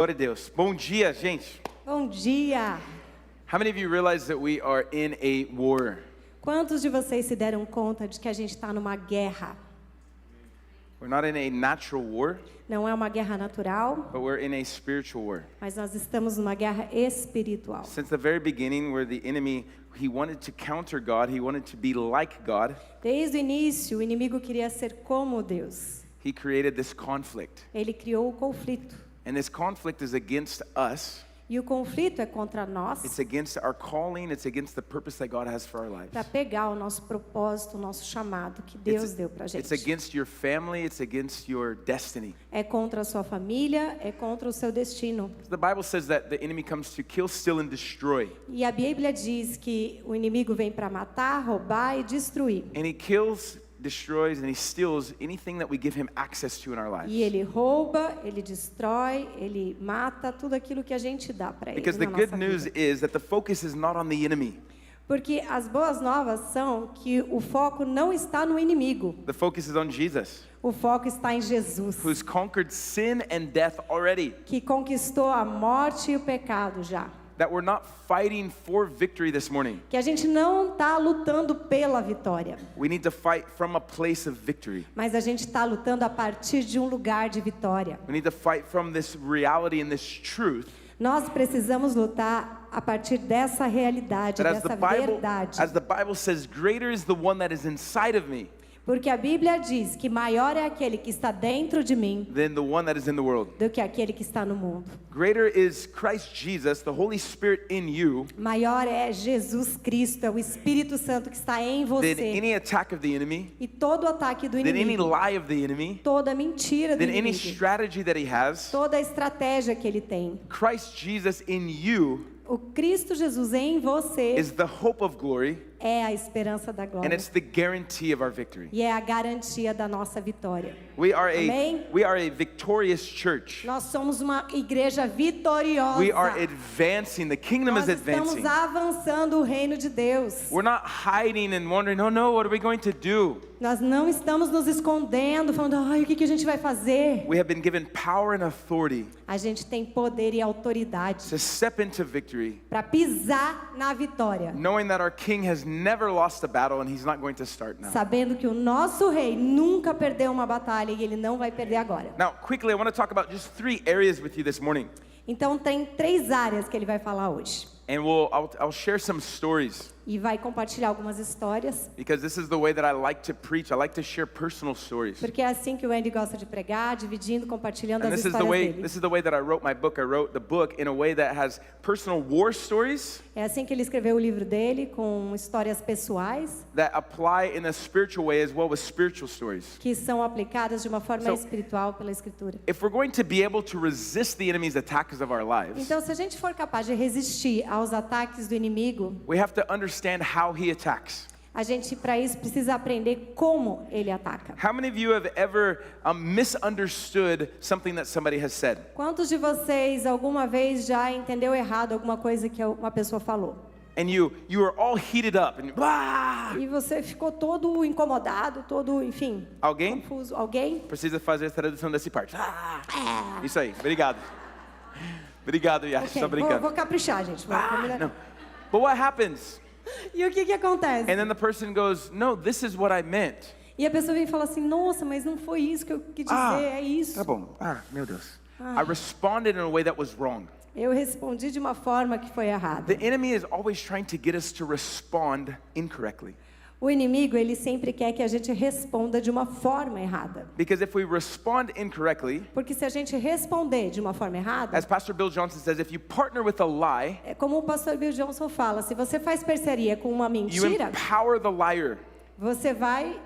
Glória a Deus. Bom dia, gente. Bom dia! How many of you realize that we are in a war? Quantos de vocês se deram conta de que a gente está numa guerra? We're not in a natural war, Não é uma guerra natural, but we're in a spiritual war. mas nós estamos numa guerra espiritual. Since the very beginning, where the enemy, he wanted to counter God, he wanted to be like God, Desde o início, o inimigo queria ser como Deus. he created this conflict. Ele criou o conflito. And this conflict is against us. E o conflito é contra nós, It's against our calling, it's against the purpose that God has for our lives. para pegar o nosso propósito, o nosso chamado que Deus deu para a It's gente. against your family, it's against your destiny. É contra a sua família, é contra o seu destino. The Bible says that the enemy comes to kill, steal, and destroy. E a Bíblia diz que o inimigo vem para matar, roubar e destruir. And he kills, destroys, and he steals anything that we give him access to in our lives. E ele rouba, ele destrói, ele mata tudo aquilo que a gente dá para ele Because na the good nossa news vida. is that the focus is not on the enemy. Porque as boas novas são que o foco não está no inimigo. The focus is on Jesus, O foco está em Jesus, who's conquered sin and death already. que conquistou a morte e o pecado já. That we're not fighting for victory this morning. Que a gente não está lutando pela vitória, We need to fight from a place of victory. mas a gente está lutando a partir de um lugar de vitória. We need to fight from this reality and this truth Nós precisamos lutar a partir dessa realidade, that dessa verdade. as the Bible says, greater is the one that is inside of me Porque a Bíblia diz que maior é aquele que está dentro de mim than the one that is in the world. do que aquele que está no mundo. Greater is Christ Jesus, the Holy Spirit in you, Maior é Jesus Cristo, é o Espírito Santo que está em than você. any attack of the enemy, E todo ataque do than any inimigo, lie of the enemy, toda mentira do than any inimigo, strategy that he has. toda a estratégia que ele tem. Christ Jesus in you O Cristo Jesus em você is the hope of glory, é a esperança da and glória. it's the guarantee of our victory. E é a garantia da nossa vitória. We are Amém? a victorious church. Nós somos uma igreja vitoriosa. We are advancing. The kingdom Nós is advancing. estamos avançando o reino de Deus. We're not hiding and wondering, oh no, what are we going to do? Nós não estamos nos escondendo, falando, ai, o que a gente vai fazer? We have been given power and authority A gente tem poder e autoridade to step into victory, para pisar na vitória, knowing that our king has never lost a battle and he's not going to start now. sabendo que o nosso rei nunca perdeu uma batalha e ele não vai perder agora. Now, quickly, I want to talk about just 3 areas with you this morning. Então tem 3 áreas que ele vai falar hoje. And I'll share some stories E vai compartilhar algumas histórias, because this is the way that I like to preach. I like to share personal stories. porque é assim que o Andy gosta de pregar, dividindo, compartilhando And as this is histórias dele. the way that I wrote my book. I wrote the book in a way that has personal war stories É assim que ele escreveu o livro dele, com histórias pessoais, that apply in a spiritual way as well as spiritual stories. que são aplicadas de uma forma So- espiritual pela Escritura. If we're going to be able to resist the enemy's attacks of our lives, Então, se a gente for capaz de resistir aos ataques do inimigo, we have to understand how he attacks. a gente, para isso, precisa aprender como ele ataca. How many of you have ever misunderstood something that somebody has said? Quantos de vocês alguma vez já entendeu errado alguma coisa que uma pessoa falou? And you were all heated up and blah! E você ficou todo incomodado, todo, enfim, Alguém confuso. Alguém? precisa fazer a tradução desse parte. Isso aí, obrigado. Obrigado, Yash, Ok, só brincando. vou caprichar, gente. Vamos melhorar. No. But what happens? E o que acontece? And then the person goes, no, this is what I meant. E a pessoa vem e fala assim, nossa, mas não foi isso que eu quis dizer, é isso. Tá bom. Meu Deus. I responded in a way that was wrong. Eu respondi de uma forma que foi errada. The enemy is always trying to get us to respond incorrectly. O inimigo, ele sempre quer que a gente responda de uma forma errada. Because if we respond incorrectly, Porque se a gente responder de uma forma errada, as Pastor Bill Johnson says, if you partner with a lie, é como o pastor Bill Johnson fala, se você faz parceria com uma you mentira, empower the liar. você vai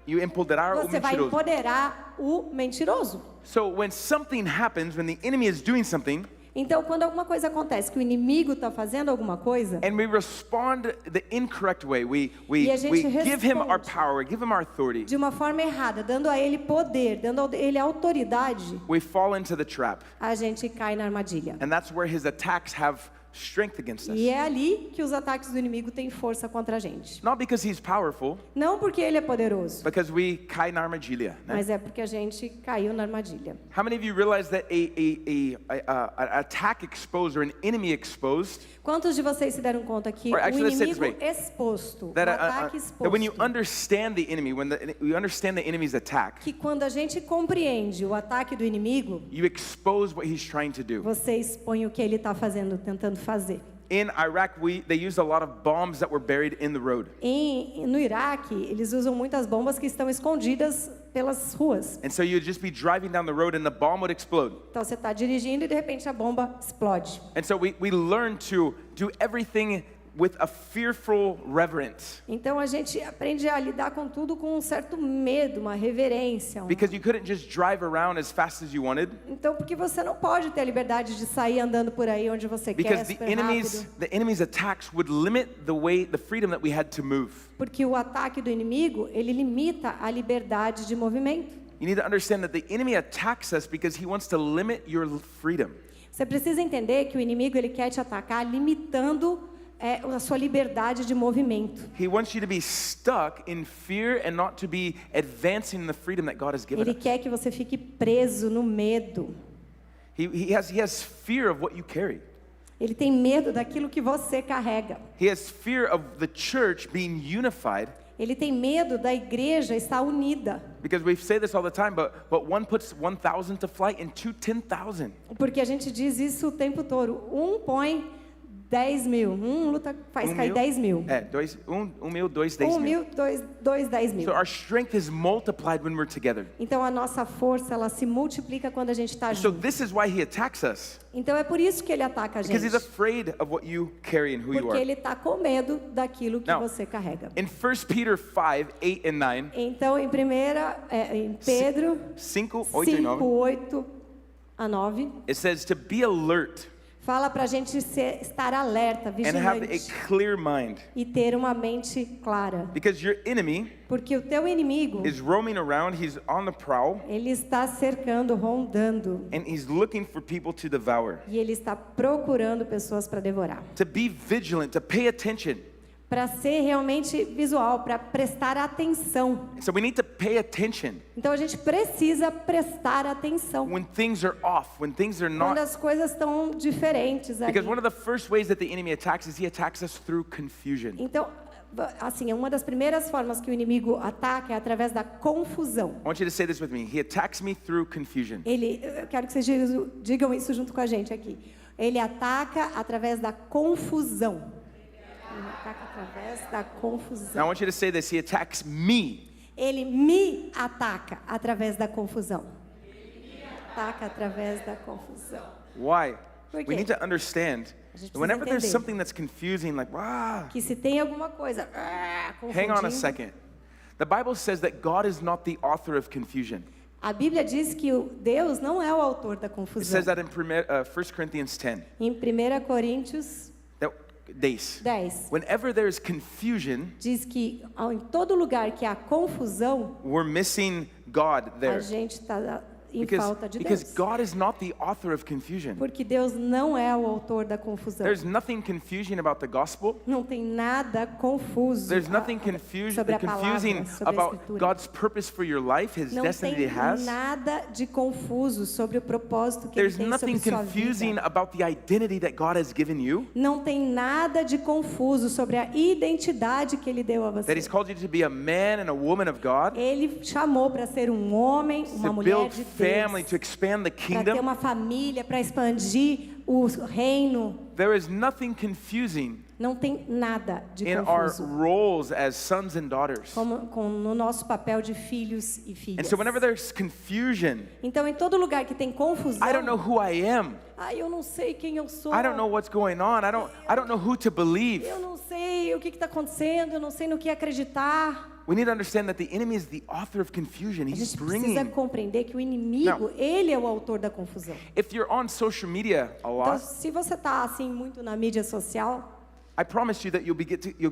You empoderar o mentiroso. empoderar o mentiroso. So when something happens, when the enemy is doing something, Então, quando alguma coisa acontece, que o inimigo está fazendo alguma coisa, and we respond the incorrect way, we E a gente give him our responde. power, we give him our authority, de uma forma errada, dando a ele poder, dando a ele autoridade, we fall into the trap. a gente cai na armadilha. And that's where his attacks have strength against us. E é ali que os ataques do inimigo têm força contra a gente. Not because he's powerful, Não porque ele é poderoso, because we cai na armadilha. Né? mas é porque a gente caiu na armadilha. How many of you realize that an attack exposed or an enemy exposed, Quantos de vocês se deram conta que Or o actually, let's say it inimigo this exposto, o that, ataque that when you exposto, understand the enemy, when you understand the enemy's attack, que quando a gente compreende o ataque do inimigo, you expose what he's trying to do. você expõe o que ele está fazendo, tentando fazer. In Iraq, they used a lot of bombs that were buried in the road. No Iraque, eles usam muitas bombas que estão escondidas pelas ruas. And so you'd just be driving down the road and the bomb would explode. Então você está dirigindo e de repente a bomba explode. And so we learn to do everything with a fearful reverence. Então a gente aprende a lidar com tudo com um certo medo, uma reverência. Because you couldn't just drive around as fast as you wanted. Então porque você não pode ter a liberdade de sair andando por aí onde você quer, Because super rápido. the enemy's attacks would limit the freedom that we had to move. Porque o ataque do inimigo, ele limita a liberdade de movimento. You need to understand that the enemy attacks us because he wants to limit your freedom. Você precisa entender que o inimigo ele quer te atacar limitando a sua liberdade de movimento. He wants you to be stuck in fear and not to be advancing the freedom that God has given Ele us. quer que você fique preso no medo. He has fear of what you carry. Ele tem medo daquilo que você carrega. He has fear of the church being unified. Ele tem medo da igreja estar unida. Because we say this all the time, but one puts 1,000 to flight and two 10,000. Porque a gente diz isso o tempo todo. Um põe 10 mil. Faz cair 10 mil. Mil, dois, 10 mil. Dois 10 mil. So our strength is multiplied when we're together. Então a nossa força ela se multiplica quando a gente está So junto. this is why he attacks us. Então é por isso que ele ataca a Because gente. he's afraid of what you carry and who you Porque are. ele está com medo daquilo que Now, você carrega. In 1 Peter 5, 8 and 9, Então em em Pedro 5, 8 e 5, 9, 8 a 9, it says to be alert fala para a gente estar alerta, and have a vigilante clear mind. e ter uma mente clara. Because your enemy Porque o teu inimigo, is roaming around, he's on the prowl, ele está cercando, rondando. and he's looking for people to devour. E ele está procurando pessoas para devorar. To be vigilant, to pay attention. Para ser realmente visual, para prestar atenção. So we need to pay attention Então a gente precisa prestar atenção. when things are off, when things are Quando not. as coisas estão diferentes ali. Because one of the first ways that the enemy attacks is he attacks us through confusion. Então, assim, uma das primeiras formas que o inimigo ataca é através da confusão. I want you to say this with me. He attacks me through confusion. Eu quero que vocês digam isso junto com a gente aqui. Ele ataca através da confusão. Ele ataca através da Now I confusão. want you to say this. He attacks me. Ele me ataca através da confusão. Ataca através da confusão. Why? Por We quê? need to understand A gente that whenever there's entender. something that's confusing, like, Que se tem alguma coisa hang on a confundindo, second. The Bible says that God is not the author of confusion. a Bíblia diz que Deus não é o autor da It confusão. says that in 1 Corinthians 10. Em 1 Coríntios That, 10, whenever there's confusion, diz que em todo lugar que há confusão, we're missing God a there. gente está em Because, falta de because Deus. God is not the author of confusion. Porque Deus não é o autor da confusão. There's nothing confusing about the gospel. Não tem nada confuso There's nothing sobre a confusing palavra, sobre a about escritura. God's purpose for your life, His Não destiny tem that He has. nada de confuso sobre o propósito que There's Ele tem sobre nothing sua confusing vida. about the identity that God has given you, Não tem nada de confuso sobre a identidade que Ele deu a that você. He's called you to be a man and a woman of God, Ele chamou para ser um homem, uma to mulher build de family, Deus, to expand the para ter kingdom. uma família, para expandir o reino. There is nothing confusing Não tem nada de in our confuso roles as sons and daughters. no nosso papel de filhos e And filhas. so whenever there's confusion, Então, em todo lugar que tem confusão, I don't know who I am. eu não sei quem eu sou. I don't know what's going on. I don't know who to believe. Eu não sei o que está acontecendo, eu não sei no que acreditar. We need to understand that the enemy is the author of confusion. A He's gente precisa bringing. compreender que o inimigo, ele é o autor da confusão. If you're on social media a Então, lot, se você está assim muito na mídia social, I promise you that you'll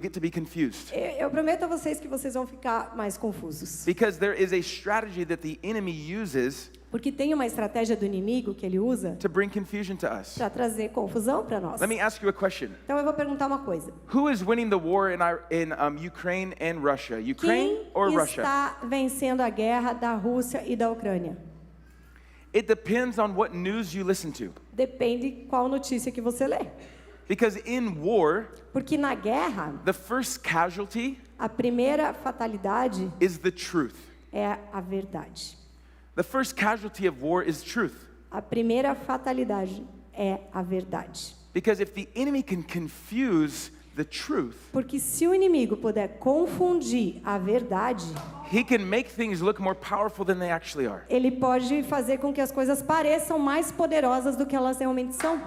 get to be confused. Eu prometo a vocês que vocês vão ficar mais confusos. Because there is a strategy that the enemy uses Porque tem uma estratégia do inimigo que ele usa to bring confusion to us. para trazer confusão para nós. Let me ask you a question. Então eu vou perguntar uma coisa. Who is winning the war in Ukraine and Russia? Ukraine Quem or Russia? está vencendo a guerra da Rússia e da Ucrânia? It depends on what news you listen to. Depende qual notícia que você lê. Because in war, Porque na guerra, the first casualty a primeira fatalidade is the truth. é a verdade. The first casualty of war is truth. A primeira fatalidade é a verdade. Because if the enemy can confuse the truth, Porque se o inimigo puder confundir a verdade, he can make things look more powerful than they actually are. ele pode fazer com que as coisas pareçam mais poderosas do que elas realmente são.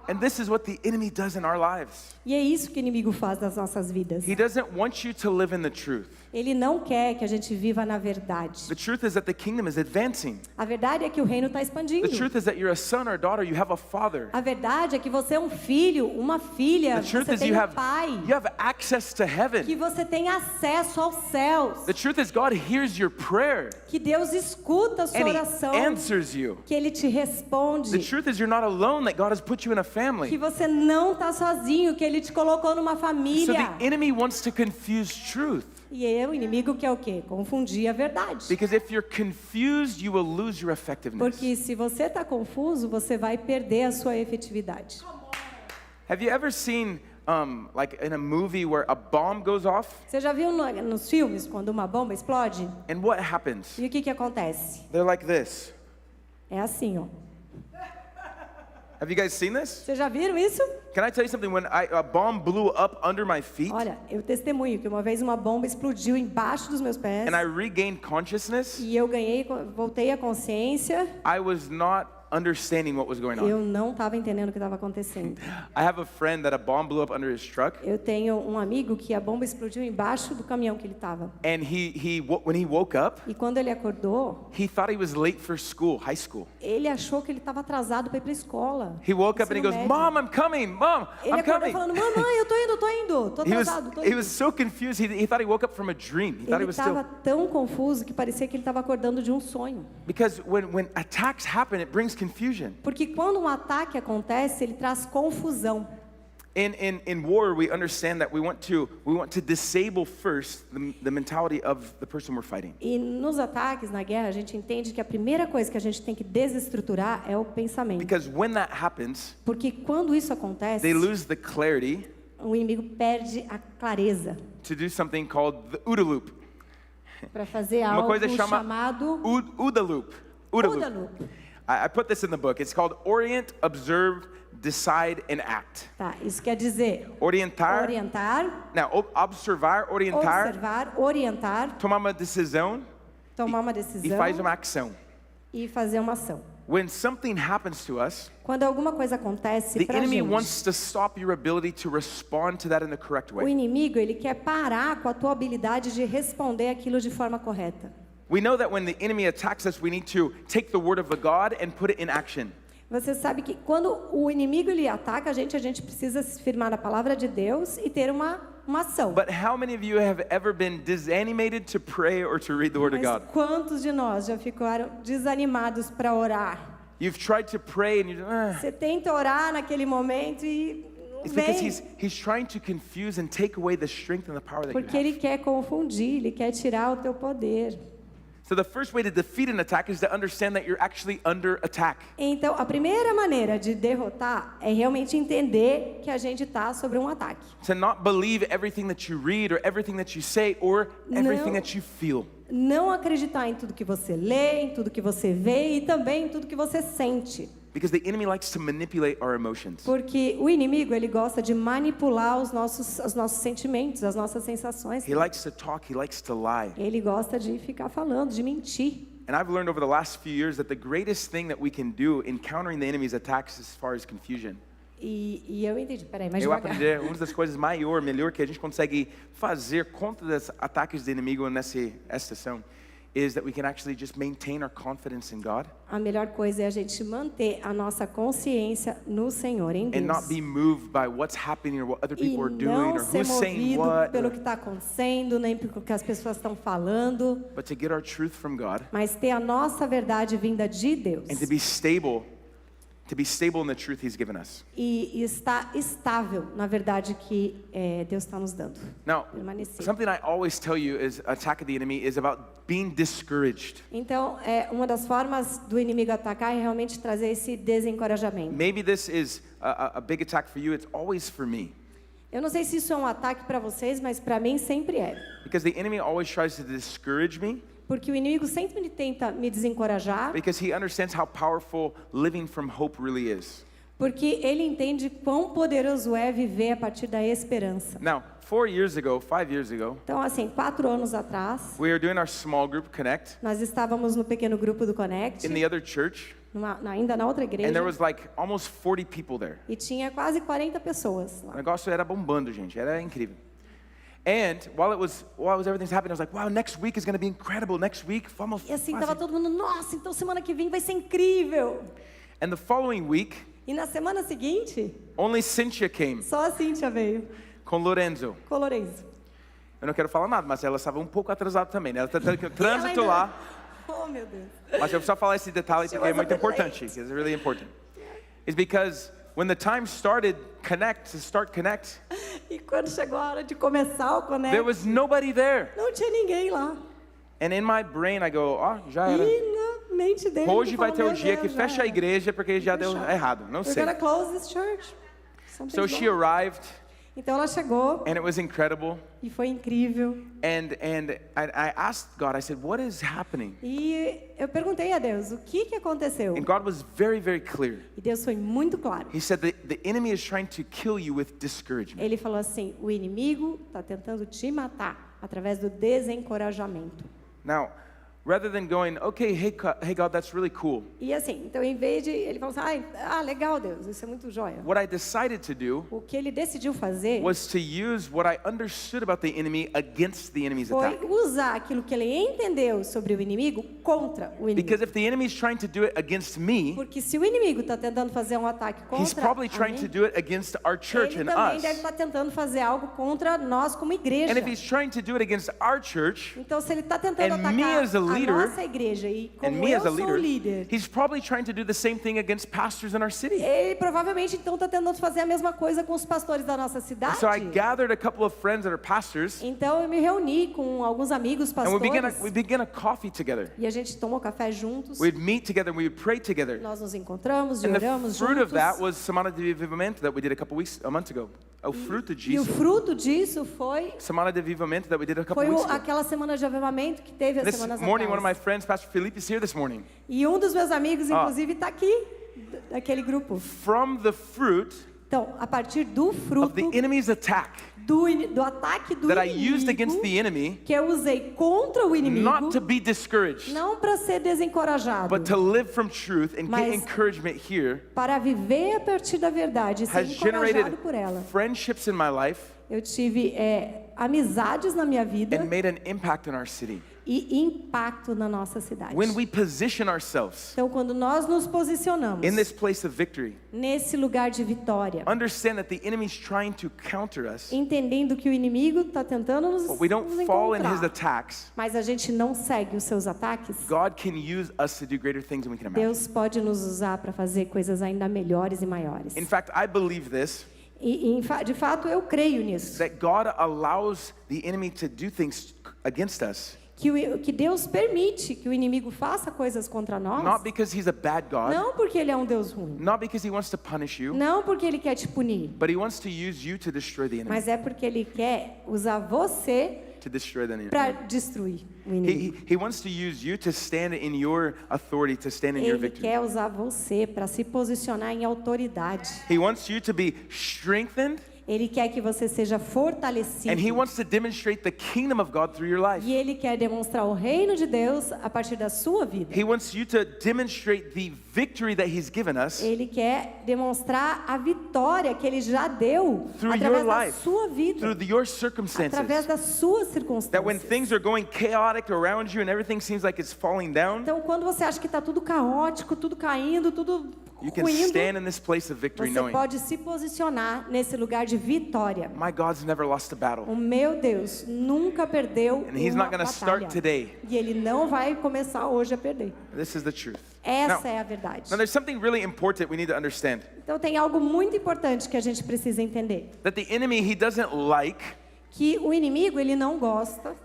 And this is what the enemy does in our lives. E é isso que o inimigo faz nas nossas vidas. He doesn't want you to live in the truth. Ele não quer que a gente viva na verdade. The truth is that the kingdom is advancing. A verdade é que o reino está expandindo. The truth is that you're a son or a daughter, you have a father. A verdade é que você é um filho, uma filha, The truth você is tem you um have pai, access to heaven. que você tem acesso aos céus, The truth is God hears your prayer que Deus escuta a sua and he oração, answers you. que Ele te The responde, truth is you're not alone, that God has put you in a que family. você não está sozinho, que Ele te colocou numa So família. the enemy wants to confuse truth. E o inimigo quer o quê? Confundir a verdade. Because if you're confused, you will lose your effectiveness. Porque se você está confuso, você vai perder a sua efetividade. Have you ever seen, like in a movie where a bomb goes off? Você já viu nos filmes quando uma bomba explode? And what happens? E o que acontece? They're like this. É assim, ó. Have you guys seen this? Vocês já viram isso? Can I tell you something? When a bomb blew up under my feet Olha, eu testemunho que uma vez uma bomba explodiu embaixo dos meus pés and I regained consciousness, e eu voltei à consciência. I was not understanding what was going on. Eu não estava entendendo o que estava acontecendo. I have a friend that a bomb blew up under his truck, Eu tenho um amigo que a bomba explodiu embaixo do caminhão que ele estava. and when he woke up, E quando ele acordou, he thought he was late for school, high school. ele achou que ele estava atrasado para ir para a escola. He woke up and he Ensino goes, médio. "Mom, I'm coming. Mom, Ele I'm acordou coming." falando, mamãe, eu tô indo, tô atrasado, tô He indo. was so confused. He thought he woke up from a dream. He thought he Ele was estava still tão confuso que parecia que ele estava acordando de um sonho. because when attacks happen, it brings confusion. Porque quando um ataque acontece, ele traz confusão. In war, we understand that we want to disable first the mentality of the person we're fighting. E nos ataques, na guerra, a gente entende que a primeira coisa que a gente tem que desestruturar é o pensamento. Because when that happens, Porque quando isso acontece, they lose the clarity o inimigo perde a clareza to do something called the OODA loop. para fazer Uma algo coisa chama chamado OODA loop. OODA loop. I put this in the book. It's called Orient, Observe, Decide, and Act. Tá, isso quer dizer Orientar. orientar, Now, observar, orientar, observar, orientar, tomar uma decisão tomar uma e decisão faz uma ação. e fazer uma ação. When something happens to us, Quando alguma coisa acontece the pra enemy gente, wants to stop your ability to respond to that in the correct o way. inimigo, ele quer parar com a tua habilidade de responder aquilo de forma correta. We know that when the enemy attacks us, we need to take the word of the God and put it in action. Você sabe que quando o inimigo ele ataca a gente precisa se firmar na palavra de Deus e ter uma ação. But how many of you have ever been disanimated to pray or to read the word of Mas God? quantos de nós já ficaram desanimados para orar? You've tried to pray and you Você tenta orar naquele momento e não It's because vem. he's trying to confuse and take away the strength and the power that you Porque ele have. quer confundir, ele quer tirar o teu poder. So the first way to defeat an attack is to understand that you're actually under attack. Então, a primeira maneira de derrotar é realmente entender que a gente está sobre um ataque. To not believe everything that you read or everything that you say or everything Não. that you feel. Não acreditar em tudo que você lê, em tudo que você vê e também em tudo que você sente. Because the enemy likes to manipulate our emotions. Porque o inimigo, ele gosta de manipular os nossos sentimentos, as nossas sensações. He likes to talk, he likes to lie. Ele gosta de ficar falando, de mentir. And I've learned over the last few years that the greatest thing that we can do in countering the enemy's attacks as far as confusion. E eu entendi, peraí, mas Eu devagar. aprendi uma das coisas melhor que a gente consegue fazer contra os ataques do inimigo nessa estação is that we can actually just maintain our confidence in God A melhor coisa é a gente manter a nossa consciência no Senhor, em and not Deus. be moved by what's happening or what other E people are doing não or ser who's saying movido what, pelo que está acontecendo, nem pelo que as pessoas estão falando, but to get our truth from God mas ter a nossa verdade vinda de Deus. and to be stable in the truth He's given us. E estar estável na verdade que Deus está nos dando. Now, Permanecer. something I always tell you is attack of the enemy is about being discouraged. Então, uma das formas do inimigo atacar é realmente trazer esse desencorajamento. Maybe this is a big attack for you. It's always for me. Eu não sei se isso é um ataque para vocês, mas para mim sempre é. Because the enemy always tries to discourage me Porque o inimigo sempre tenta me desencorajar, because he understands how powerful living from hope really is. porque ele entende quão poderoso é viver a partir da esperança. Now, 5 years ago, Então, assim, 4 anos atrás, we were doing our small group connect nós estávamos no pequeno grupo do Connect, in the other church, ainda na outra and there igreja, was like almost 40 people there. e tinha quase 40 pessoas O lá. negócio era bombando, gente. Era incrível. And while everything's happening, I was like, wow, next week is going to be incredible. Next week, vamos. E assim, tava todo mundo, nossa, então semana que vem vai ser incrível. And the following week, E na semana seguinte, only Cynthia came só a Cíntia veio, com Lorenzo. com o Lourenço. Eu não quero falar nada, mas ela estava um pouco atrasada também, né? Ela está E ela trânsito ainda- lá. Oh, meu Deus. Mas eu preciso falar esse detalhe She porque é was a muito bit importante. late. It's really important. It's because when the time started to start Connect, E quando chegou a hora de começar o Connect, there was nobody there. não tinha ninguém lá. And in my brain I go, já era. E na mente dele, Hoje ele vai falou, ter o "Meu dia Deus, que já fecha a era. igreja porque já deu Fechar. errado. Não We're sei. gonna close this church. So Something's she wrong." arrived Então ela chegou and it was incredible. e foi incrível. And I asked God, I said, what is happening? E eu perguntei a Deus, o que aconteceu? And God was very, very clear. E Deus foi muito claro. He said that the enemy is trying to kill you with discouragement. Ele falou assim, o inimigo está tentando te matar através do desencorajamento. Now, rather than going, okay, hey God, that's really cool. E assim, então em vez de, ele falou assim, legal Deus, isso é muito joia. What I decided to do O que ele decidiu fazer was to use what I understood about the enemy against the enemy's foi attack. usar aquilo que ele entendeu sobre o inimigo contra o inimigo. Because if the enemy is trying to do it against me, Porque se o inimigo está tentando fazer um ataque he's contra probably a trying mim, to do it against our church ele and também us. deve estar tentando fazer algo contra nós como igreja. And if he's trying to do it against our church Então, se ele está tentando and me atacar as a a leader, nossa igreja e and como me eu as a sou o leader, líder, he's probably trying to do the same thing against pastors in our city. ele provavelmente então está tentando fazer a mesma coisa com os pastores da nossa cidade. So I gathered a couple of friends that are pastors, Então eu me reuni com alguns amigos and we pastores began a coffee together. e a gente tomou café juntos. We'd meet together, we would pray together. Nós nos encontramos e And the oramos fruit juntos. of that was Semana de Vivamento that we did a month ago. O fruto E o disso, fruto disso foi Semana de Vivamento that we did a couple weeks ago. aquela semana de avivamento que teve as This semanas morning, one of my atrás. friends, Pastor Felipe, is here this morning. E um dos meus amigos, inclusive, está aqui, daquele grupo. From the fruit Então, a partir do of fruto the enemy's attack do ataque do that I used against inimigo, the enemy, que eu usei contra o inimigo, not to be discouraged, não para ser desencorajado, but to live from truth and get Mas- encouragement here, para viver a partir da verdade e ser has generated encorajado por ela. friendships in my life Eu tive amizades na minha vida and made an impact in our city. e impacto na nossa cidade. When we position ourselves Então, quando nós nos posicionamos in this place of victory, nesse lugar de vitória, understand that the enemy is trying to counter us, entendendo que o inimigo está tentando nos, but we don't nos fall in his encontrar, attacks, mas a gente não segue os seus ataques, God can use us to do greater things than we can imagine. Deus pode nos usar para fazer coisas ainda melhores e maiores. In fact, I believe this, De fato, eu creio nisso. that God allows the enemy to do things against us, Que Deus permite que o inimigo faça coisas contra nós, not because he's a bad God, não porque ele é um Deus ruim, not because he wants to punish you, não porque ele quer te punir, but he wants to use you to destroy the enemy. mas é porque ele quer usar você To destroy the enemy. para destruir o inimigo. He wants to use you to stand in your authority, to stand in your Ele victory. quer usar você para se posicionar em autoridade. He wants you to be strengthened Ele quer que você seja fortalecido. And He wants to demonstrate the kingdom of God through your life. E Ele quer demonstrar o reino de Deus a partir da sua vida. He wants you to demonstrate the victory that He's given us Ele quer demonstrar a vitória que Ele já deu through através your da life, sua vida, through your através circumstances. das suas That when circunstâncias. things are going chaotic around you and everything seems like it's falling down, Então, quando você acha que está tudo caótico, tudo caindo, tudo you can ruindo, stand in this place of victory você knowing, pode se posicionar nesse lugar de vitória. my God's never lost a battle. O meu Deus nunca perdeu And He's uma not gonna batalha. start today. E Ele não vai começar hoje a perder. This is the truth. Essa Now, é a verdade. now there's something really important we need to understand. Então tem algo muito importante que a gente precisa entender. That the enemy, he doesn't like Que o inimigo, ele não gosta.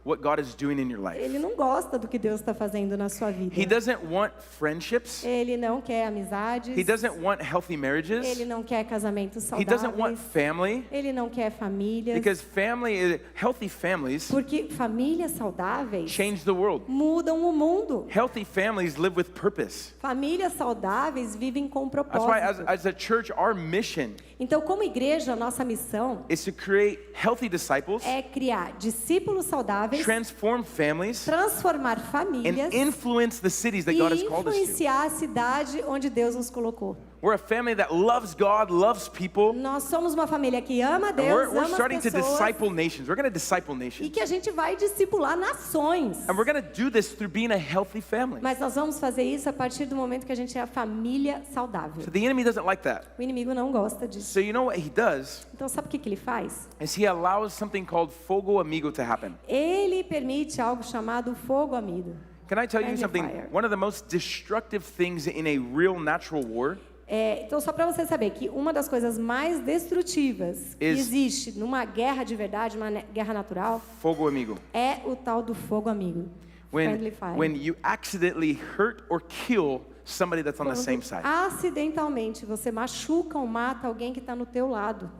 what God is doing in your life. Ele não gosta do que Deus está fazendo na sua vida. He doesn't want friendships. Ele não quer amizades. He doesn't want healthy marriages. Ele não quer casamentos He doesn't want saudáveis. family. Ele não quer famílias. Because healthy families Porque famílias saudáveis change the world. mudam o mundo. Healthy families live with purpose. Famílias saudáveis vivem com That's why propósito. as a church, our mission Então, como igreja, a nossa missão is to create healthy disciples, é criar discípulos saudáveis, transform families, transformar and famílias influence the cities that e God has called us to. influenciar a cidade onde Deus nos colocou. We're a family that loves God, loves people. Nós somos uma família que ama a And Deus, we're ama starting as to pessoas disciple nations. We're going to disciple e nations. que a gente vai discipular nações. And we're going to do this through being a healthy family. Mas nós vamos fazer isso a partir do momento que a gente é a família saudável. So the enemy doesn't like that. O inimigo não gosta disso. So you know what he does? Então sabe o que ele faz? Is he allows something called fogo amigo to happen. Ele permite algo chamado fogo amigo. Can I tell you Friendly something? fire. One of the most destructive things in a real natural war Então, só para você saber que uma das coisas mais destrutivas que existe numa guerra de verdade, uma guerra natural, fogo amigo. é o tal do fogo amigo. Friendly fire. When you accidentally hurt or kill somebody that's on the same side. Acidentalmente você machuca ou mata alguém que está no teu lado.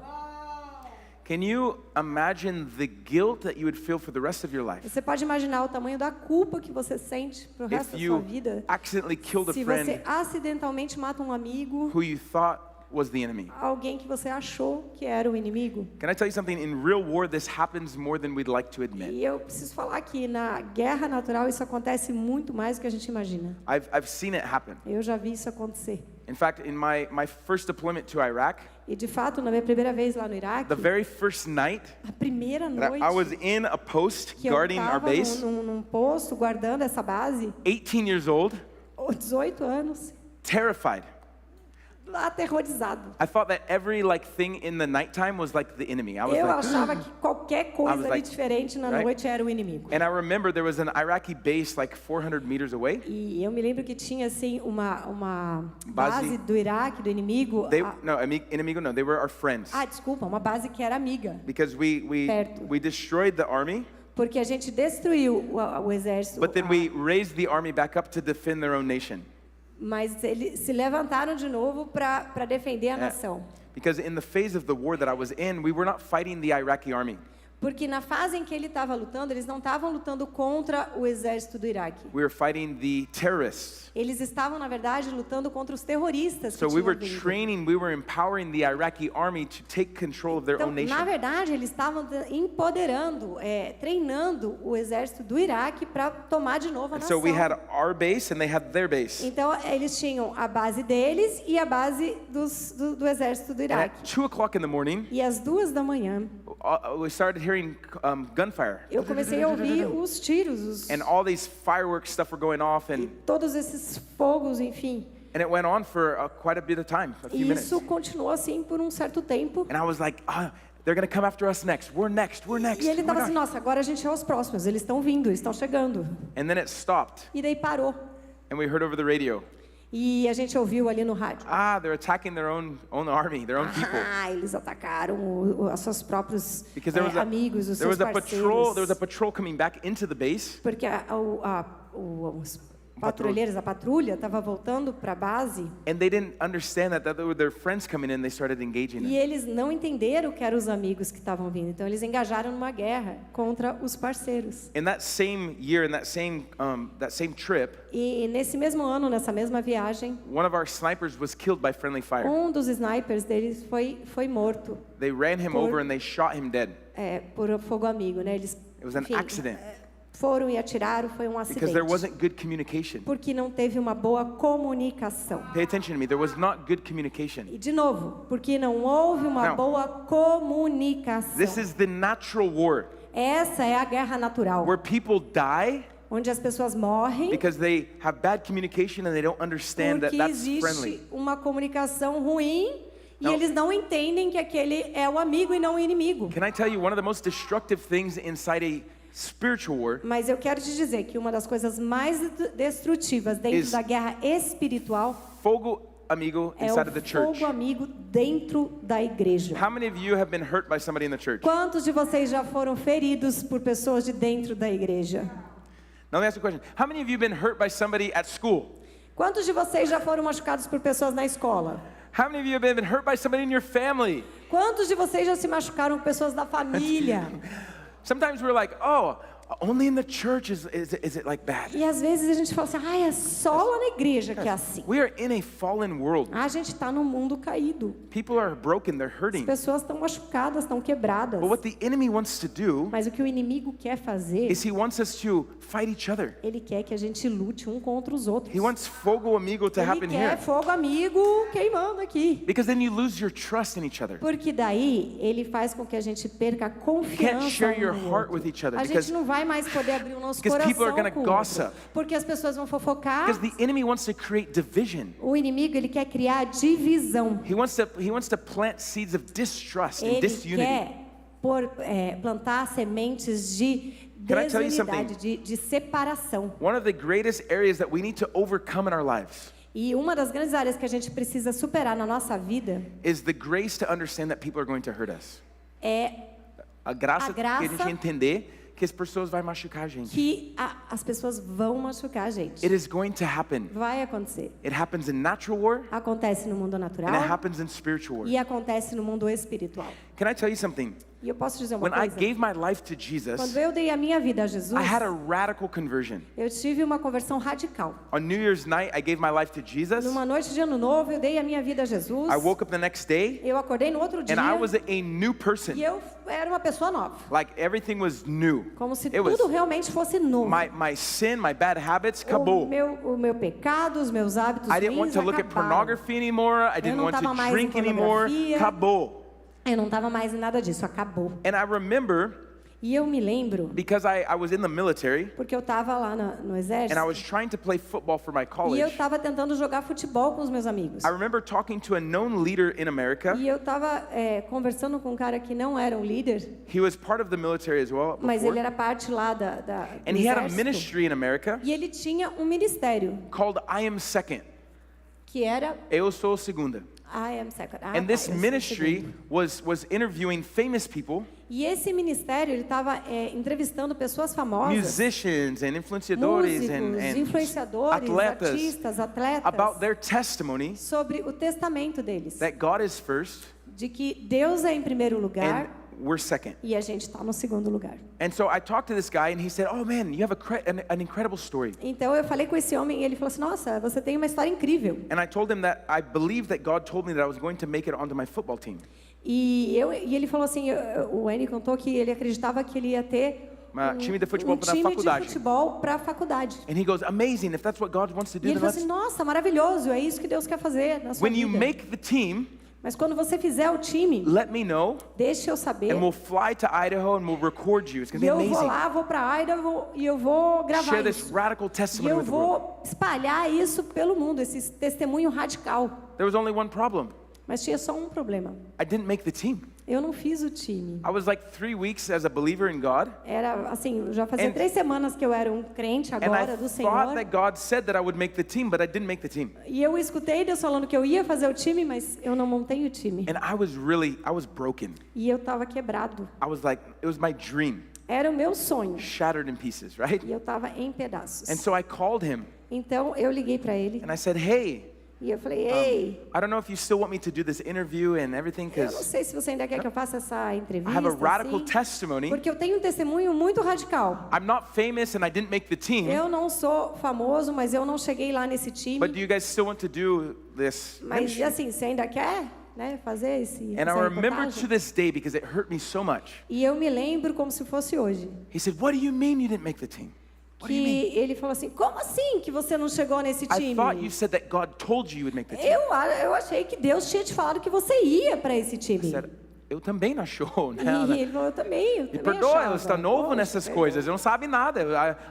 Can you imagine the guilt that you would feel for the rest of your life Você pode imaginar o tamanho da culpa que você sente pro if resto da sua you vida accidentally killed a se você friend acidentalmente mata um amigo, who you thought was the enemy? alguém que você achou que era o inimigo. Can I tell you something? In real war, this happens more than we'd like to admit. E eu preciso falar que na guerra natural isso acontece muito mais do que a gente imagina. I've seen it happen. Eu já vi isso acontecer. In fact, in my first deployment to Iraq, E de fato, na minha primeira vez lá no Iraque, the very first night a primeira that noite I was in a post que eu guarding our estava base, num posto guardando essa base, 18 years old, 18 anos, terrified. lá aterrorizado. I thought that every thing in the nighttime was like the enemy. I was Eu like, achava que qualquer coisa ali like, diferente na right? noite era o inimigo. and I remember there was an Iraqi base like 400 meters away. E eu me lembro que tinha assim uma Base- base do Iraque, do inimigo. Enemigo no, they were our friends. Desculpa, uma base que era amiga. Because Perto. we destroyed the army, Porque a gente destruiu o exército, but then we raised the army back up to defend their own nation. mas eles se levantaram de novo para defender a nação. Because in the phase of the war that I was in, we were not fighting the Iraqi army. Porque na fase em que ele estava lutando, eles não estavam lutando contra o exército do Iraque. We were fighting the terrorists. Eles estavam, na verdade, lutando contra os terroristas que So we tinham were vindo. training, we were empowering the Iraqi army to take control of their Então, own nation. na verdade, eles estavam empoderando, treinando o exército do Iraque para tomar de novo a And nação. so we had our base and they had their base. Então, eles tinham a base deles e a base do exército do And Iraque. at 2 o'clock in the morning, E às 2 da manhã, we started hearing gunfire. eu comecei a ouvir os tiros, And all these fireworks stuff were going off, and todos esses fogos, enfim. it went on for quite a bit of time, a few E minutes. isso continuou assim por um certo tempo. And I was like, they're going to come after us next. We're next. We're next. E ele Oh my estava assim, gosh. nossa, agora a gente é os próximos, eles estão vindo, eles estão chegando. And then it stopped, E daí parou. and we heard over the radio, E a gente ouviu ali no rádio. they're attacking their own army, their own people. Eles atacaram os seus próprios Because there was amigos, os there seus was a parceiros. patrol coming back into the base, Porque patrulheiros, a patrulha, estava voltando para a base and they didn't understand that they were their friends coming in. They started engaging e them. eles não entenderam que eram os amigos que estavam vindo. Então eles engajaram numa guerra contra os parceiros. In that same year, in that same trip, E nesse mesmo ano, nessa mesma viagem, one of our snipers was killed by friendly fire. um dos snipers deles foi morto They ran him over and they shot him dead. por fogo amigo, né? Eles It was an accident foram e atiraram, foi um because there acidente. wasn't good communication. Porque não teve uma boa comunicação. Pay attention to me. There was not good communication. E de novo, porque não houve uma Não. boa comunicação. This is the natural war Essa é a guerra natural, where people die onde as pessoas morrem because they have bad communication and they don't understand that porque that's friendly. existe uma comunicação ruim e Não. eles não entendem que aquele é o amigo e não o inimigo. Can I tell you one of the most destructive things inside a spiritual war Mas eu quero te dizer que uma das coisas mais destrutivas dentro Is- da guerra espiritual fogo amigo é inside of o the church? fogo amigo dentro da igreja. How many of you have been hurt by somebody in the church? Quantos de vocês já foram feridos por pessoas de dentro da igreja? Now let me ask you a question. How many of you have been hurt by somebody at school? Quantos de vocês já foram machucados por pessoas na escola? How many of you have been hurt by somebody in your family? Quantos de vocês já se machucaram com pessoas da família? Sometimes we're like, oh, only in the church is it like that. E às vezes a gente fala assim, é só lá na igreja que é assim. We are in a fallen world. A gente está num mundo caído. People are broken, they're As hurting. pessoas estão machucadas, estão quebradas. But what the enemy wants to do Mas o que o inimigo quer fazer, is he wants us to fight each other. ele quer que a gente lute um contra os outros. He wants fogo amigo to Ele happen quer here. fogo amigo queimando aqui. Because then you lose your trust in each other. Porque daí ele faz com que a gente perca a You can't confiança share your um no heart outro. with each other A because gente não vai mais poder abrir o nosso because coração people are gonna com o gossip. outro, porque as pessoas vão fofocar. the enemy wants to create division. O inimigo ele quer criar divisão. He wants to plant seeds of distrust and Ele disunity. quer plantar sementes de Can I tell you desunidade, de separação. One of the greatest areas that we need to overcome in our lives E uma das grandes áreas que a gente precisa superar na nossa vida is the grace to understand that people are going to hurt us. é A graça, que a graça gente entender que as pessoas vão machucar a gente. que as pessoas vão machucar a gente. It is going to happen. Vai acontecer. It happens in natural war Acontece no mundo and it natural happens in spiritual war. e acontece no mundo espiritual. Can I tell you something? E eu posso dizer uma When I coisa? gave my life to Jesus, Quando eu dei a minha vida a Jesus, I had a radical conversion. eu tive uma conversão radical. On New Year's night, I gave my life to Jesus. Numa noite de ano novo, eu dei a minha vida a Jesus. I woke up the next day Eu acordei no outro dia and I was a new person. e eu era uma pessoa nova. Like everything was new. Como se It was tudo realmente fosse novo. my sin, my bad habits, acabou. O meu pecado, os meus hábitos I didn't want ruins to look at acabaram. pornography anymore. I didn't não want tava to mais em drink anymore. pornografia. Acabou. Eu não estava mais em nada disso, acabou. And I remember E eu me lembro, because I was in the military porque eu estava lá no and exército, I was trying to play football for my e eu college. estava tentando jogar futebol com os meus amigos. I remember talking to a known leader in America. E eu estava conversando com um cara que não era um líder, He was part of the military as well mas ele before. era parte lá do And he had a exército. ministry in America E ele tinha um ministério, called I Am Second. que era Eu sou segunda. I am second. And this eu sou ministry segundo. was interviewing famous people, E esse ministério, ele estava entrevistando pessoas famosas, musicians and influenciadores músicos, and influenciadores, atletas artistas, atletas, about their testimony sobre o testamento deles, that God is first de que Deus é em primeiro and lugar we're second. e a gente está no segundo lugar. And so I talked to this guy and he said, "Oh man, you have an incredible story." Então eu falei com esse homem e ele falou assim, nossa, você tem uma história incrível. And I told him that I believed that God told me that I was going to make it onto my football team. E ele falou assim, o Annie contou que ele acreditava que ele ia ter time de futebol pra time faculdade. de futebol para a faculdade. And he goes, "Amazing, if that's what God wants to do, E ele then falou assim, let's." nossa, maravilhoso, é isso que Deus quer fazer na sua When you vida. make the team, Mas quando você fizer o time, let me know deixa eu saber. and we'll fly to Idaho and we'll record you. It's going E to be eu vou amazing. lá, vou para Idaho e eu vou gravar Share this isso. radical E testimony eu with the world. vou espalhar isso pelo mundo, esse testemunho radical. There was only one problem. Mas tinha só um problema. I didn't make the team. Eu não fiz o time. I was like 3 weeks as a believer in God, Era assim, já fazia And- 3 semanas que eu era um crente and agora I do thought Senhor. that God said that I would make the team, but I didn't make the team. E eu escutei Deus falando que eu ia fazer o time, mas eu não montei o time. And I was broken. E eu estava quebrado. I was like, it was my dream. Era o meu sonho. shattered in pieces, right? E eu estava em pedaços. And so I called him Então eu liguei para ele and I said, hey, e eu falei, ei, I don't know if you still want me to do this interview and everything, eu não because sei se você ainda quer que eu faça essa I entrevista, have a radical assim, testimony. porque eu tenho um testemunho muito radical. I'm not famous and I didn't make the team, Eu não sou famoso, mas eu não cheguei lá nesse time. but do you guys still want to do this Mas ministry? assim, você ainda quer, né, fazer And I essa remember to reportagem? this day because it hurt me so much. E eu me lembro como se fosse hoje. He said, what do you mean you didn't make the team? What do you mean? Que ele falou assim, como assim que você não chegou nesse I time? thought you said that God told you you would make the team. Eu achei que Deus tinha te falado que você ia para esse I time. said, eu também não achou, né? E ele falou, eu também Me perdoa, achava. eu estou novo Poxa, nessas perdoa. coisas, eu não sabe nada.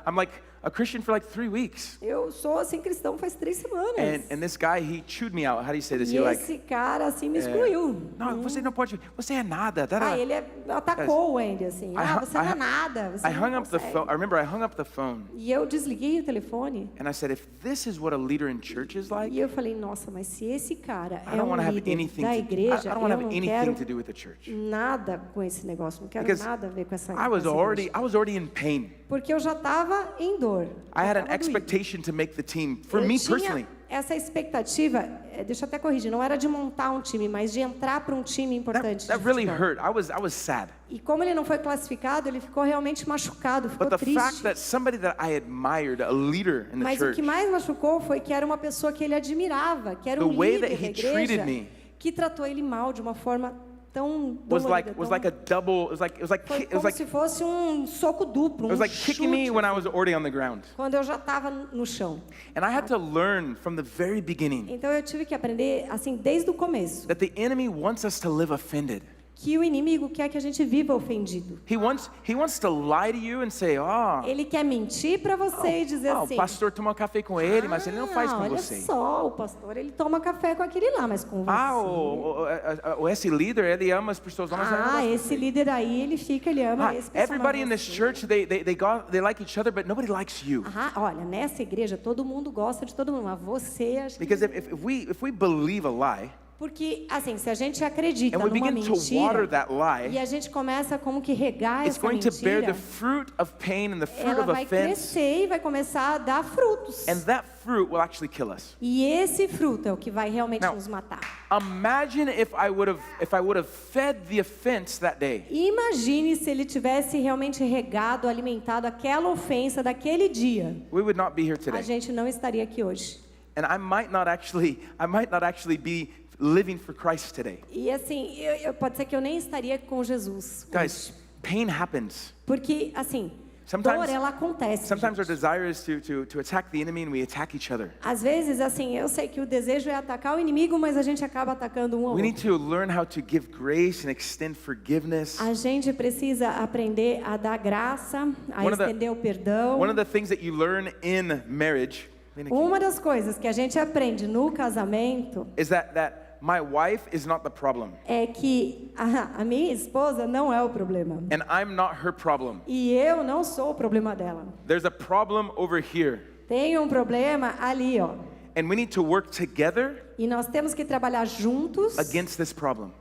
I'm like a Christian for like 3 weeks. Eu sou assim cristão faz 3 semanas. And this guy, he chewed me out. How do you say this? E You're like, esse cara assim me excluiu. não, você não pode, você é nada. Da, da. Ah, ele atacou o Andy assim. Você não é nada. Você I não hung up the consegue. phone. I remember I hung up the phone E eu desliguei o telefone. and I said, if this is what a leader in church is like, E eu falei, nossa, mas se esse cara I é don't want to um have líder anything da to, I igreja, don't eu want to have não anything quero to do with the church. nada com esse negócio. Não quero Because nada a ver com essa I was igreja. already in pain. Porque eu já estava em dor. I had Já an tava doído. expectation to make the team for Eu me tinha personally. essa expectativa, deixa eu até corrigir, não era de montar um time, mas de entrar para um time importante. That de really futebol. hurt. I was sad. E como ele não foi classificado, ele ficou realmente machucado, ficou But the fact triste. that somebody that I admired, a leader in the Mas o church, que mais machucou foi que era uma pessoa que ele admirava, que era The um way líder that da he igreja, treated me que tratou ele mal de uma forma tão was dolorida, like a tão... double. It Foi was como like se fosse um soco duplo, it was um like kicking me chute, when I was already on the ground. quando eu já estava no chão. And I had to learn from the very beginning Então eu tive que aprender, assim, desde o começo, that the enemy wants us to live offended. que o inimigo quer que a gente viva ofendido. He wants to lie to you and say, oh, Ele quer mentir para você e dizer o assim, pastor tomou café com ele, mas ele não faz com olha você. só, o pastor, ele toma café com aquele lá, mas com você. Esse líder, ele ama as pessoas. Esse líder aí, ele ama esse pessoal. Everybody in mas this você- church, they like each other, but nobody likes you. Olha, nessa igreja todo mundo gosta de todo mundo, mas você acha que... Because if we believe a lie, Porque, assim, se a gente acredita and we numa begin to water mentira, that e lie, a gente começa como que regar it's essa going to bear the mentira, fruit of pain and the fruit ela of vai offense, crescer e vai começar a dar frutos. and that fruit will actually kill us. E esse fruto é o que vai realmente Now, nos matar. Imagine if I would have fed the offense that day. E imagine se ele tivesse realmente regado, alimentado aquela ofensa daquele dia. We would not be here A today. gente não estaria aqui hoje. And I might not actually be living for Christ today. E assim, pode ser que eu nem estaria com Jesus. Guys, pain happens. Porque, assim, Sometimes- dor, ela acontece. Sometimes our gente. desire is to attack the enemy and we attack each other. Às vezes, assim, eu sei que o desejo é atacar o inimigo, mas a gente acaba atacando um ao We outro. need to learn how to give grace and extend forgiveness. A gente precisa aprender a dar graça, a One of the- estender o perdão. One of the things that you learn in marriage Uma das coisas que a gente aprende no casamento is that my wife is not the problem é que a minha esposa não é o problema. and I'm not her problem. E eu não sou o problema dela. There's a problem over here Tem um problema ali, ó. and we need to work together E nós temos que trabalhar juntos against this problem.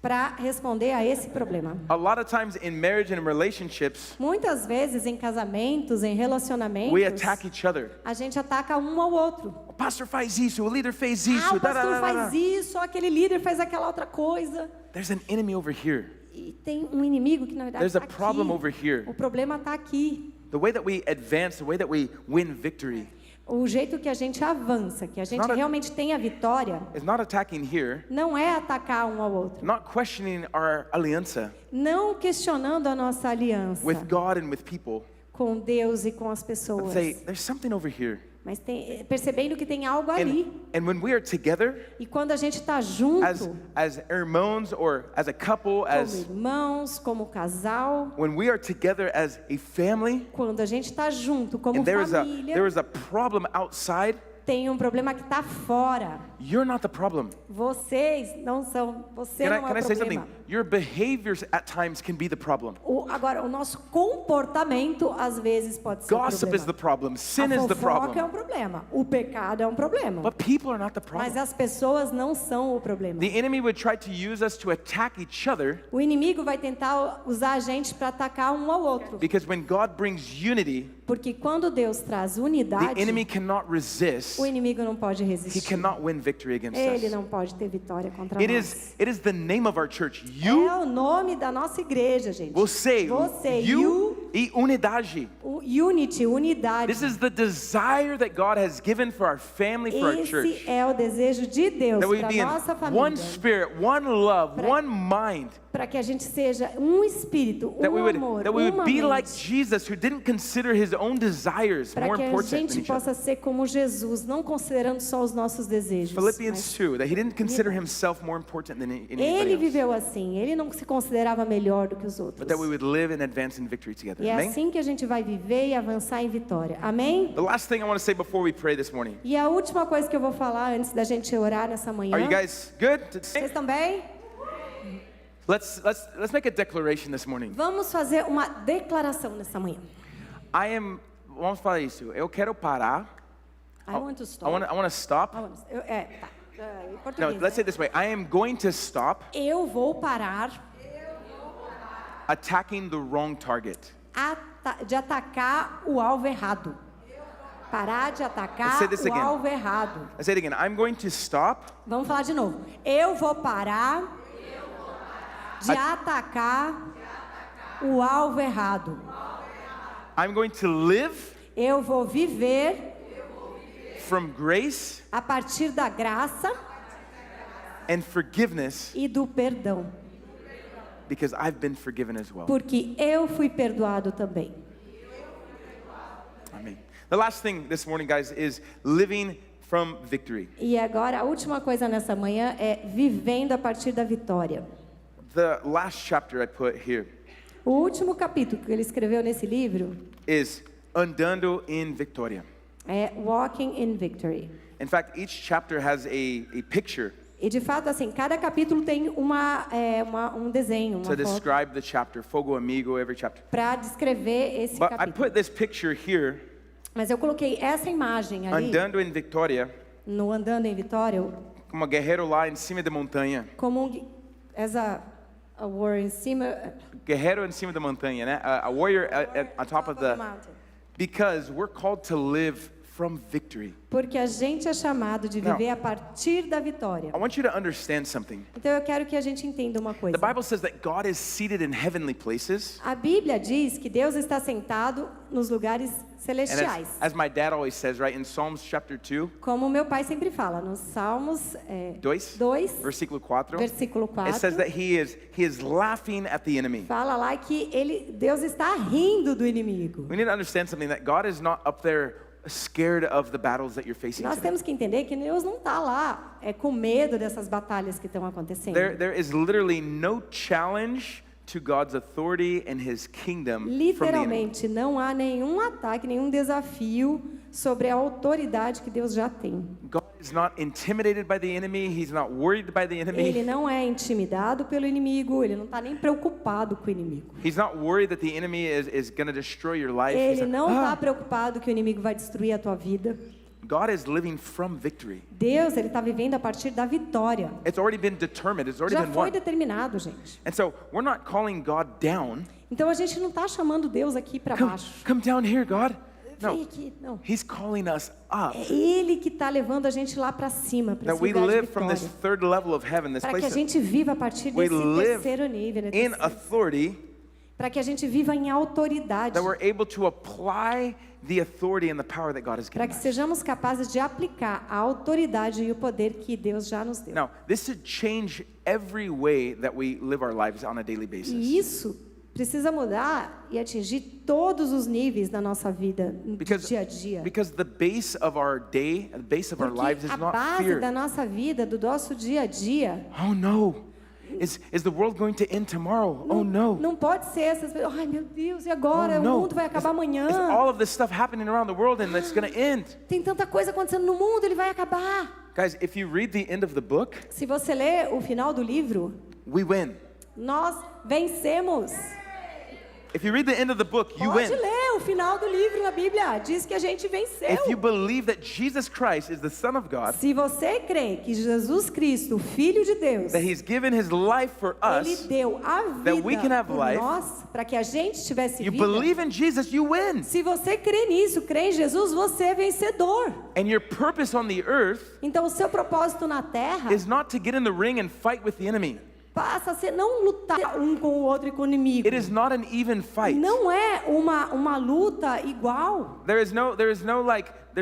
para responder a esse problema. A lot of times in marriage and in relationships, Muitas vezes em casamentos, em relacionamentos, we attack each other. a gente ataca um ao outro. O pastor faz isso, o líder fez isso. O pastor faz isso, aquele líder faz aquela outra coisa. There's an enemy over here. E tem um inimigo que na verdade There's a está problem aqui. over here. O problema está aqui. The way that we advance, the way that we win victory O jeito que a gente avança, que a gente Not a- realmente tem a vitória, is not attacking here, não é atacar um ao outro. not questioning our aliança Não questionando a nossa aliança with God and with people, com Deus e com as but pessoas. say, there's something over here. Mas percebendo que tem algo ali. And when we are together E quando a gente está junto, as irmãos or as a couple, como as irmãos, como casal, when we are together as a family, quando a gente está junto como and there família, is a problem outside, tem um problema que está fora. You're not the problem. Vocês não são, você Can não I, é can I o say something? problema. Your behaviors at times can be the problem. Agora, o nosso comportamento às vezes pode ser o Gossip is the problema. problem. Sin A is the fofoca é problem. um problema. O pecado é um problema. But people are not the Mas problem. as pessoas não são o problema. The enemy would try to use us to attack each other O inimigo vai tentar usar a gente para atacar um ao outro. because when God brings unity, Porque quando Deus traz the unidade, enemy cannot resist. o inimigo não pode He resistir. cannot win victory against Ele us. não pode ter vitória contra It nós. is the name of our church. É You, o nome da nossa igreja, gente. você, You, e unidade. unity, unidade. This is the desire that God has given for our family, for our Esse church. é o desejo de Deus That we para be in nossa one família. spirit, one love, one mind. Para que a gente seja um espírito, That we amor, would uma be like mente. Jesus, who didn't consider his own desires Para more que a important than gente each other. possa ser como Jesus, não considerando só os nossos desejos. Philippians mas 2, that he didn't consider himself more important than ele anybody else. viveu assim, ele não se considerava melhor do que os outros. But that we would live and advance in victory together. E é Amen? assim que a gente vai viver e avançar em vitória. Amém? The last thing I want to say before we pray this morning. E a última coisa que eu vou falar antes da gente orar nessa manhã. Are you guys good? to sing? Vocês estão bem? Let's make a declaration this morning. Vamos fazer uma declaração nessa manhã. Vamos falar isso. Eu quero parar. I want to stop. I want to stop. I want to- tá. Em No, português, let's say né? it this way. I am going to stop Eu vou parar attacking the wrong target. de atacar o alvo errado. Parar de atacar Let's say this o again. alvo errado. I say it again. I'm going to stop Vamos falar de novo. Eu vou parar de atacar o alvo errado. I'm going to live Eu vou viver from grace a partir da graça and forgiveness e do perdão, because I've been forgiven as well. porque eu fui perdoado também. Amen. The last thing this morning, guys, is living from victory. E agora, a última coisa nessa manhã é vivendo a partir da vitória. The last chapter I put here O último capítulo que ele escreveu nesse livro is Andando em Victoria. é Walking in Victory. In fact, each chapter has a picture E de fato, assim, cada capítulo tem um desenho, uma to foto describe the chapter. Fogo amigo, every chapter. para descrever esse But I capítulo. put this picture here, Mas eu coloquei essa imagem ali, Andando em Victoria, no Andando em Vitória, como um guerreiro lá em cima da montanha. como as a warrior em cima, Guerreiro em cima da montanha, né? A warrior on top of the... mountain. Because we're called to live from victory. Porque a gente é chamado de viver a partir da vitória. I want you to understand something. Então eu quero que a gente entenda uma coisa. The Bible says that God is seated in heavenly places. A Bíblia diz que Deus está sentado nos lugares And celestiais. as my dad always says, right, in Psalms chapter 2, Como meu pai sempre fala, nos Salmos 2, versículo 4, versículo it says 4, that he is laughing at the enemy. fala lá que Deus está rindo do inimigo. We need to understand something, that God is not up there scared of the battles that you're facing Nós today. temos que entender que Deus não está lá com medo dessas batalhas que estão acontecendo. There is literally no challenge to God's authority and his kingdom from the enemy. Literalmente, não há nenhum ataque, nenhum desafio sobre a autoridade que Deus já tem. God is not intimidated by the enemy. He's not worried by the Ele enemy. não é intimidado pelo inimigo, ele não está nem preocupado com o inimigo. He's not worried that the enemy is going to destroy your life. He's Ele like, não está "Ah." preocupado que o inimigo vai destruir a tua vida. God is living from victory. Deus, ele está vivendo a partir da vitória. It's already been determined. It's already Já been foi won. determinado, gente. And so we're not calling God down. Então a gente não está chamando Deus aqui para baixo. Come down here, God. Vem No, aqui, não. He's calling us up. É Ele que está levando a gente lá para cima, para That esse we lugar de live from this vitória. third level of heaven, this Para que a place gente viva a partir we desse live terceiro nível, né, in desse- authority, para que a gente viva em autoridade, that we're able to apply the authority and the power that God has para given que us. sejamos capazes de aplicar a autoridade e o poder que Deus já nos deu. Now, this should change every way that we live our lives on a daily basis. E isso precisa mudar e atingir todos os níveis da nossa vida, do dia a dia. Because the base of our day, the base of our Porque lives is a not base fear. da nossa vida, do nosso dia a dia, Oh no. Is the world going to end tomorrow? Oh no. não pode ser essas pessoas, ai meu Deus, e agora? Oh, O no. mundo vai acabar amanhã. Is all of this stuff happening around the world and it's going to end? Tem tanta coisa acontecendo no mundo, ele vai acabar. Guys, if you read the end of the book, Se você ler o final do livro, we win. nós vencemos. If you read the end of the book, you Pode win. ler o final do livro na Bíblia, diz que a gente venceu. If you believe that Jesus Christ is the Son of God, Se você crê que Jesus Cristo, Filho de Deus, that He's given His life for Ele us, deu a that we can vida have por life, nós, para que a gente tivesse you vida. believe in Jesus, you win. Se você crê nisso, crê em Jesus, você é vencedor. And your purpose on the earth Então o seu propósito na terra is not to get in the ring and fight with the enemy. passa a ser não lutar um com o outro e com o inimigo. It is not an even fight. Não é uma luta igual. There's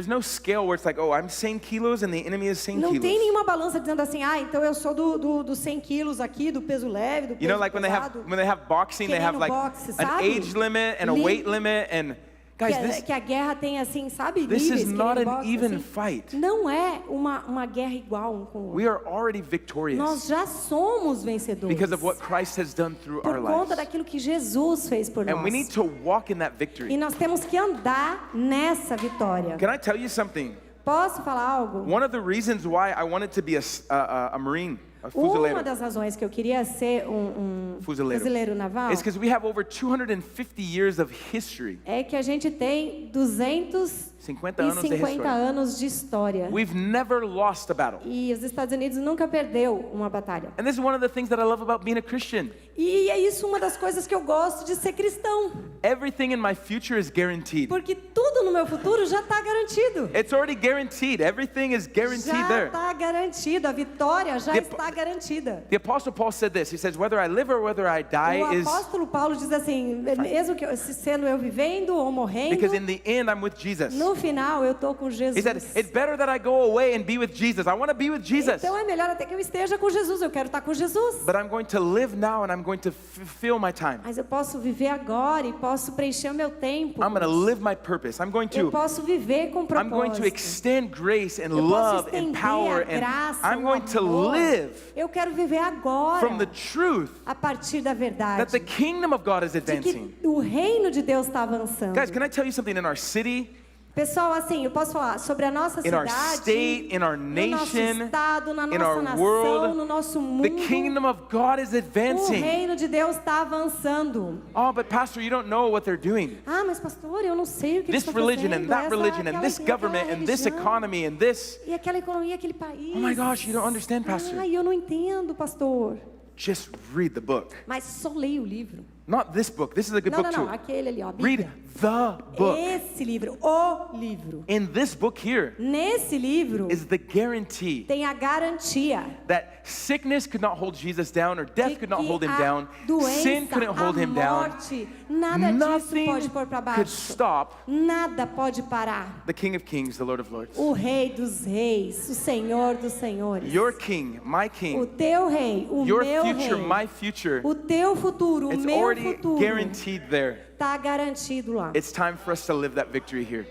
no scale where it's like, oh, I'm 100 kilos and the enemy is 100 Não tem kilos. nenhuma balança dizendo assim, então eu sou do 100 quilos aqui, do peso leve, do peso You know, like pesado. when they have boxing, they Que nem have no like boxe, an sabe? age limit and a weight limit, and guys, que a guerra tem assim, sabe, this níveis. is que not nem an boxe, even assim. fight. Não é uma guerra igual um com o outro. We are already Nós victorious já somos vencedores. because of what Christ has done through Por our conta lives, daquilo que Jesus fez por and we nós. need to walk in that E victory. nós temos que andar nessa vitória. Can I tell you something? Posso falar algo? One of the reasons why I wanted to be a Marine, a Uma fuzileiro, das razões que eu queria ser um fuzileiro naval is because we have over 250 years of history. é que a gente tem 50 anos de 250 história. anos de história. We've never lost a battle. E os Estados Unidos nunca perdeu uma batalha. And this is one of the things that I love about being a Christian. E é isso uma das coisas que eu gosto de ser cristão. Everything in my future is guaranteed. Porque tudo no meu futuro já está garantido. It's already guaranteed. Everything is guaranteed Já there. está garantido. A vitória já está garantida. The Apostle Paul said this. He says, whether I live or whether I die O is apóstolo Paulo diz assim, mesmo que sendo eu vivendo ou morrendo, because in the end I'm with Jesus. no final eu tô com Jesus. He said, it's better that I go away and be with Jesus. I want to be with Jesus. Então é melhor até que eu esteja com Jesus. Eu quero estar com Jesus. But I'm going to live now and I'm going to fulfill my time. Mas eu posso viver agora e posso preencher o meu tempo. I'm going to live my purpose. I'm going Eu to posso viver com I'm going to propósito. extend grace and Eu posso love and estender power a and graça, I'm o going to amor. live Eu quero viver agora, from the truth a partir da verdade, that the kingdom of God is de advancing. que o reino de Deus está avançando. Guys, can I tell you something? In our city, Pessoal, assim, eu posso falar sobre a nossa in our cidade, state, in our no nosso nation, estado, na in nossa our nação, world, no nosso mundo. the kingdom of God is O advancing. reino de Deus está avançando. Oh, but pastor, you don't know what they're doing. Ah, mas pastor, eu não sei o que eles This estão religion fazendo. and that essa, religion and aquela- this government aquela and this religião, economy and this. E aquela economia, aquele país. Oh my gosh, you don't understand, pastor. Ai, eu não entendo, pastor. Just read the book. Mas só leia o livro. Not this book. This is a good Não, book não, não, too. aquele ali, ó, a Read Bíblia. the book. Esse livro, o livro. In this book here Nesse livro is the guarantee tem a garantia that sickness could not hold Jesus down or de death could not que hold him a down. Sin doença, couldn't hold a him down. morte, nada disso Nothing pode pôr para could baixo. stop Nada pode parar. the King of Kings, the Lord of Lords. O Rei dos Reis, o Senhor dos Senhores. Your King, my O King, teu rei, o your meu future, rei. my future. O teu futuro, o It's meu already futuro guaranteed there. está garantido lá. It's time for us to live that victory here.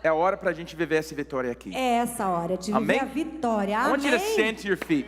É a hora para a gente viver essa vitória aqui. É essa hora de Amém? viver a vitória. I want you to Amém. stand to your feet.